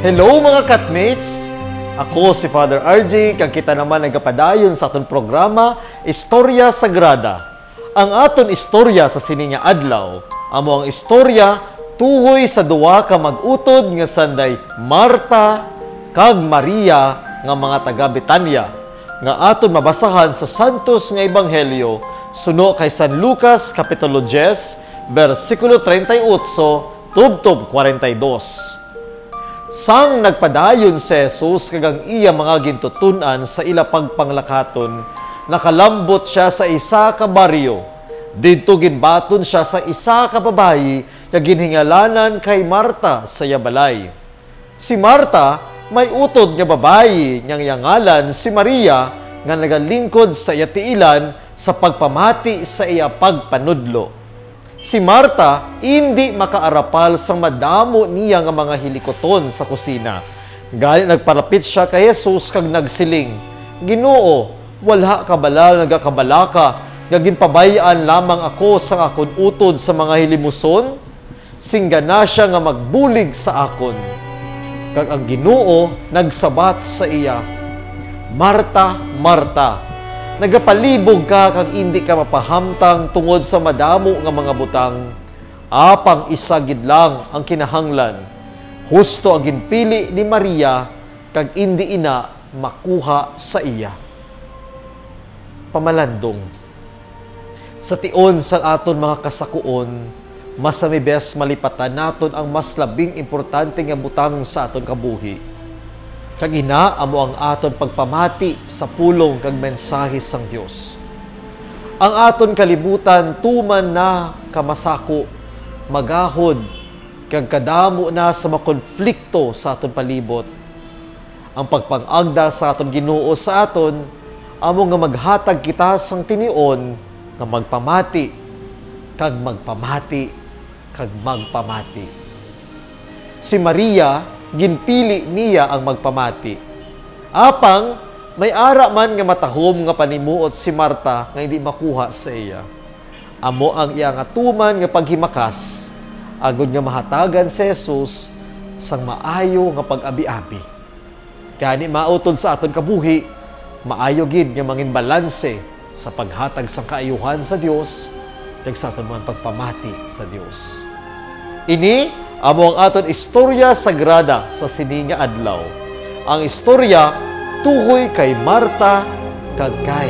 Hello mga katmates! Ako si Father RJ, kag kita naman nagapadayon sa aton programa Istorya Sagrada. Ang aton istorya sa sininya adlaw, amo ang istorya tuhoy sa duwa ka mag-utod nga sanday Marta kag Maria nga mga taga Betania, nga aton mabasahan sa Santos nga Ebanghelyo suno kay San Lucas Kapitulo 10, versikulo 38 tubtob 42. Sang nagpadayon si Jesus kagang iya mga gintutunan sa ila pagpanglakaton, nakalambot siya sa isa ka baryo. Didto ginbaton siya sa isa ka babayi nga ginhingalanan kay Marta sa yabalay. Si Marta may utod nga babayi niyang yangalan si Maria nga nagalingkod sa iya tiilan sa pagpamati sa iya pagpanudlo. Si Marta hindi makaarapal sa madamo niya nga mga hilikoton sa kusina. Gani nagparapit siya kay Jesus kag nagsiling, "Ginoo, wala ka bala nagakabalaka nga ginpabayaan lamang ako sa akon utod sa mga hilimuson? Singgana siya nga magbulig sa akon." Kag ang Ginoo nagsabat sa iya, "Marta, Marta, nagapalibog ka kag hindi ka mapahamtang tungod sa madamo nga mga butang. Apang isa gid lang ang kinahanglan. Husto ang ginpili ni Maria kag hindi ina makuha sa iya." Pamalandong. Sa tion sa aton mga kasakuon, mas namibes malipatan naton ang mas labing importante nga butang sa aton kabuhi. Kag ina amo ang aton pagpamati sa pulong kag mensahe sang Dios. Ang aton kalibutan tuman na kamasako, magahod, kag kadamo na sa mga konflikto sa aton palibot. Ang pagpangagda sa aton Ginoo sa aton amo nga maghatag kita sang tinion nga magpamati kag magpamati kag magpamati. Si Maria ginpili niya ang magpamati. Apang may ara man nga matahom nga panimuot si Marta nga hindi makuha sa iya. Amo ang iya nga tuman nga paghimakas agud nga mahatagan si Jesus sang maayo nga pag-abi-abi. Gani mautod sa aton kabuhi, maayo gid nga mangin balanse sa paghatag sang kaayuhan sa Dios kag sa aton mga pagpamati sa Dios. Ini amo ang aton istorya sagrada sa sini nga adlaw. Ang istorya tuhoy kay Marta kag kay